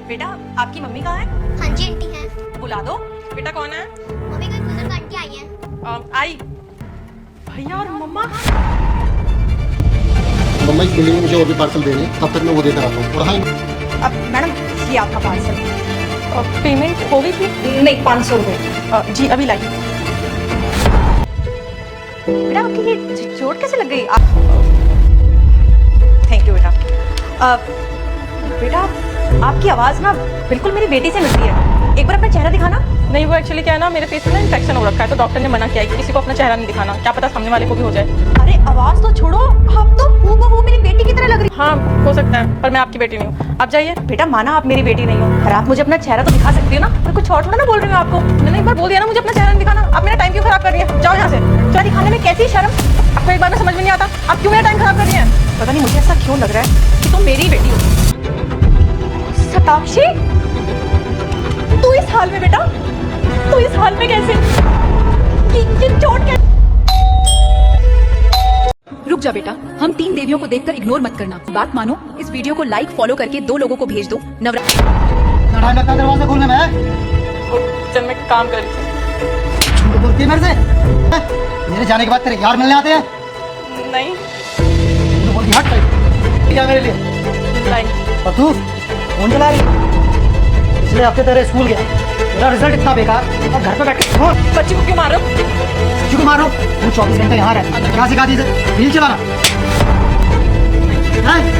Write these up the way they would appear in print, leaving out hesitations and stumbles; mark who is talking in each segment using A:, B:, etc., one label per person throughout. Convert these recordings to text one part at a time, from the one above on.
A: बेटा आपकी मम्मी कहाँ है?
B: हाँ जी आंटी हैं।
A: बुला दो। बेटा कौन है?
B: मम्मी कोई बुजुर्ग आंटी आई हैं।
A: आई भैया और मम्मा।
C: मम्मा इसके लिए मुझे और भी पार्सल देने हैं, तब तक मैं वो देकर आता हूँ। और हाँ
A: अब मैडम ये आपका पार्सल। पेमेंट हो गई थी? नहीं 500 रुपये। जी अभी लाइए। बेटा आपकी ये चोट कैसे लग गई? थैंक यू बेटा। बेटा आपकी आवाज़ ना बिल्कुल मेरी बेटी से मिलती है। एक बार अपना चेहरा दिखाना।
D: नहीं वो एक्चुअली क्या है ना, मेरे फेस में ना इन्फेक्शन हो रखा है, तो डॉक्टर ने मना किया है कि किसी को अपना चेहरा नहीं दिखाना, क्या पता सामने वाले को भी हो जाए।
A: अरे आवाज़ तो छोड़ो, आप तो हूबहू मेरी बेटी की तरह लग रही।
D: हाँ हो सकता है, पर मैं आपकी बेटी नहीं हूँ। आप जाइए।
A: बेटा माना आप मेरी बेटी नहीं हो, पर आप मुझे अपना चेहरा तो दिखा सकती हो ना। मैं कुछ और थोड़ा ना बोल रही हूँ आपको।
D: मैंने एक बार बोल दिया ना मुझे अपना चेहरा नहीं दिखाना। आप मेरा टाइम क्यों खराब कर रही है? जाओ यहाँ से।
A: चेहरा दिखाने में कैसी शर्म?
D: आपको एक बार में समझ में नहीं आता, आप क्यों मेरा टाइम खराब कर रही हैं?
A: पता नहीं मुझे ऐसा क्यों लग रहा है कि तुम मेरी बेटी हो। शताक्षी तू इस हाल में? बेटा तू इस हाल में कैसे? ये चोट कैसे?
E: रुक जा बेटा, हम 3 देवियों को देखकर इग्नोर मत करना। बात मानो, इस वीडियो को लाइक फॉलो करके 2 लोगों को भेज दो।
C: दरवाजा खोलने में है।
D: किचन में काम कर रही थी।
C: झूठ बोलती है मेरे से? मेरे जाने के बाद तेरे यार मिलने आते हैं?
D: नहीं
C: झूठ बोलती, हट गई क्या मेरे लिए?
D: लाइक
C: और तू फोन चला रही? पिछले हफ्ते तेरे स्कूल गया, तेरा रिजल्ट इतना बेकार, और घर पे बैठ के फोन
D: बच्ची को क्यों मार रहे हो?
C: क्यों मारो? तू 24 घंटे यहाँ रहता, क्या सिखा दी इसे? रील चलाना?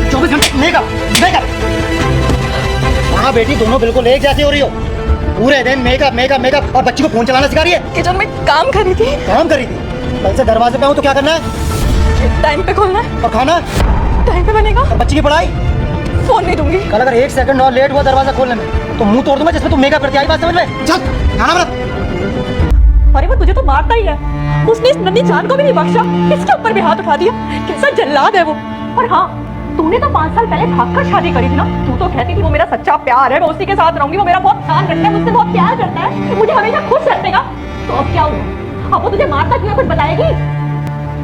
C: 24 घंटे मेकअप। हाँ बेटी, दोनों बिल्कुल एक जैसी हो रही हो। पूरे दिन मेकअप मेकअप मेकअप, और बच्ची को फोन चलाना सिखा रही है।
D: किचन में काम कर रही थी।
C: काम कर रही थी? कल से दरवाजे पे हूँ तो क्या करना है?
D: टाइम पे खोलना है,
C: और खाना?
D: टाइम पे बनेगा।
C: और बच्ची की पढ़ाई?
D: फोन नहीं दूंगी।
C: कल अगर 1 सेकंड और लेट हुआ दरवाजा खोलने में तो मुंह तोड़ दूंगा जिसमें तुम मेकअप करती आई। बात समझ में? चल खाना बना।
A: अरे वो तुझे तो मारता ही है। उसने इस नन्ही जान को भी नहीं बख्शा, इसके ऊपर भी हाथ उठा दिया। कैसा जल्लाद है वो। और हाँ, तूने तो 5 साल पहले भागकर शादी करी थी ना। तू तो कहती थी वो मेरा सच्चा प्यार है, मैं उसी के साथ रहूंगी, वो मेरा बहुत ख्याल रखता है, मुझसे बहुत प्यार करता है, मुझे हमेशा खुश रखेगा। तो अब क्या हुआ? अब वो तुझे मारता क्यों है, कुछ बताएगी?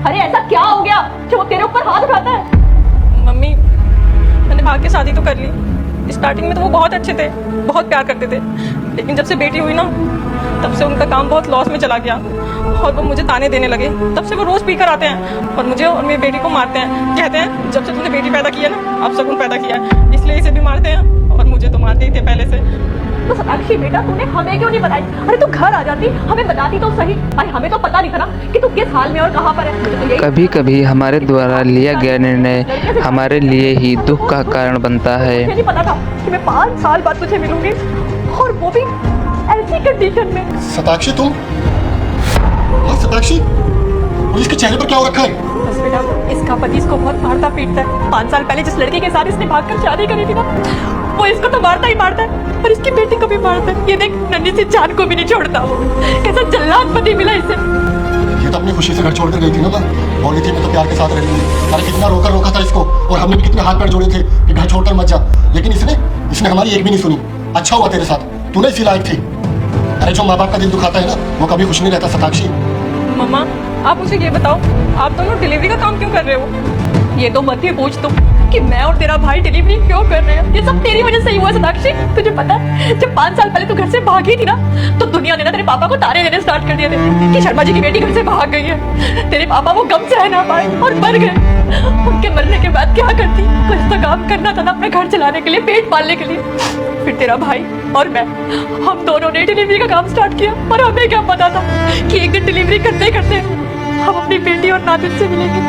A: अरे ऐसा क्या हो गया जो वो तेरे ऊपर हाथ उठाता है?
D: मम्मी मैंने भाग के शादी तो कर ली। स्टार्टिंग में तो वो बहुत अच्छे थे, बहुत प्यार करते थे, लेकिन जब से बेटी हुई ना तब से उनका काम बहुत लॉस में चला गया और वो मुझे ताने देने लगे। तब से वो रोज पीकर आते हैं और मुझे और मेरी बेटी को मारते हैं। कहते हैं जब से तुमने बेटी पैदा किया ना, अब शगुन पैदा किया है, इसलिए इसे भी मारते हैं और मुझे तो मारते ही थे पहले से।
A: तो शताक्षी बेटा तूने हमें क्यों नहीं बताई? अरे तू घर आ जाती, हमें बताती तो सही। अरे हमें तो पता नहीं था ना कि तू किस हाल में और कहाँ पर है। मुझे तो यही
F: कभी कभी हमारे द्वारा लिया गया निर्णय हमारे लिए ही दुख का कारण बनता है।
A: मुझे नहीं पता था कि मैं 5 साल बाद तुझे मिलूंगी, और वो भी ऐसी कंडीशन में।
C: शताक्षी तुम? हाँ शताक्षी, पुलिस के चेहरे पर क्या हो रखा है?
A: बस बेटा, इसका पति इसको बहुत मारता पीटता है। 5 साल पहले जिस लड़के के साथ इसने भागकर शादी करी थी ना, वो इसको तो मारता ही मारता है और इसकी बेटी को भी मारता है। ये देख, नन्ही सी जान को भी नहीं छोड़ता वो। कैसा जल्लाद पति मिला इसे।
C: ये तो अपनी खुशी से घर छोड़कर गई थी ना, बोली थी मैं तो प्यार के साथ रहूंगी। अरे कितना रोका था इसको, और हमने भी कितने हाथ पैर जोड़े थे कि घर छोड़कर मत जा, लेकिन इसने हमारी एक भी नहीं सुनी। अच्छा हुआ तेरे साथ, तूने इसी लायक थी। अरे जो माँ बाप का दिल दुखाता है ना, वो कभी खुश नहीं रहता शताक्षी।
D: मम्मा आप मुझे ये बताओ, आप दोनों डिलीवरी का काम क्यों कर रहे हो?
A: ये तो मत ही पूछ तुम कि मैं और तेरा भाई डिलीवरी क्यों कर रहे हैं। ये सब तेरी वजह से ही हुआ शताक्षी। तुझे पता है जब 5 साल पहले तू घर से भागी थी ना, तो दुनिया ने ना तेरे पापा को तारे देने स्टार्ट कर दिए थे कि शर्मा जी की बेटी घर से भाग गई है। तेरे पापा वो गम सह ना पाए और मर गए। उनके मरने के बाद क्या करती? कुछ तो काम करना था ना अपने घर चलाने के लिए, पेट पालने के लिए। फिर तेरा भाई और मैं, हम दोनों ने डिलीवरी का काम स्टार्ट किया, और हमें क्या पता था कि एक दिन डिलीवरी करते करते हम अपनी बेटी और नातिन से मिलेंगे।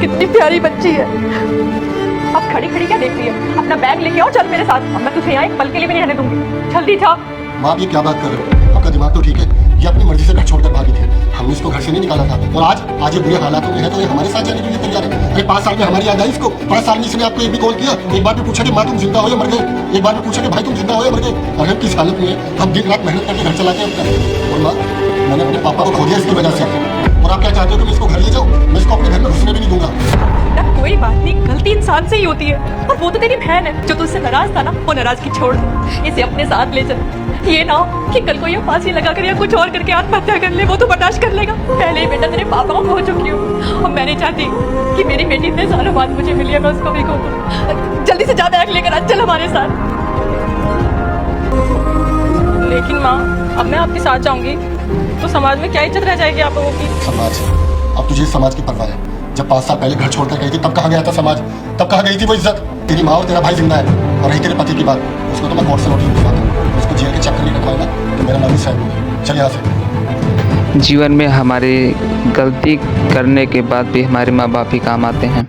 A: कितनी प्यारी बच्ची है। अब खड़ी खड़ी क्या देख रही है? अपना बैग लेके आओ, चल मेरे साथ। अब मैं तुझे यहाँ एक पल के लिए भी नहीं रहने दूंगी। जल्दी जा।
C: माँ आप ये क्या बात कर रहे हो? आपका दिमाग तो ठीक है। ये अपनी मर्जी से घर छोड़कर भागी थी, हमने इसको घर से नहीं निकाला था, और आज ये बुरे हालातों में है तो ये हमारे साथ जाने के लिए तैयार है। अरे 5 साल में हमारी याद आई इसको। 5 साल में इसने आपको एक भी कॉल किया? एक बार भी पूछा कि माँ तुम जिंदा हो या मर गए? एक बार भी पूछा कि भाई तुम जिंदा हो या मर गए? अरे किस हालत में है, हम दिन रात मेहनत करके घर चलाते हैं। और माँ मैंने अपने पापा को खो दिया इसकी वजह से। और आप क्या चाहते हो कि मैं इसको घर ले जाऊँ? मैं इसको अपने घर में घुसने भी नहीं दूंगा।
A: बेटा कोई बात नहीं, गलती इंसान से ही होती है, और वो तो तेरी बहन है जो तुझसे नाराज था ना, वो नाराजगी छोड़ दे, इसे अपने साथ ले चल। ये ना हो कि कल को ये फांसी लगा कर या कुछ और करके आत्महत्या कर ले, वो तो बर्दाश्त कर लेगा। पहले ही बेटा तेरे पापा को खो चुकी हूँ और मैं नहीं चाहती कि मेरी बेटी इतने सालों बाद मुझे मिली है मैं उसको भी खो दूँ। जल्दी से जा बैग लेकर आ, चल हमारे साथ।
D: लेकिन माँ अब मैं आपके साथ जाऊंगी तो समाज में क्या इज्जत रह जाएगी आप लोगों की।
C: समाज, अब तुझे समाज की परवाह है? जब 5 साल पहले घर छोड़कर गई थी तब कहाँ गया था समाज? तब कहाँ गई थी वो इज्जत? तेरी माँ और तेरा भाई जिंदा है और रही तेरे पति की बात, उसको तो मैं कोर्ट से नोटिस दिलवाता, उसको जेल के चक्कर नहीं रखवाएगा तो मेरा नाम ही सैन है। चल यहाँ से।
F: जीवन में हमारी गलती करने के बाद भी हमारे माँ बाप ही काम आते हैं।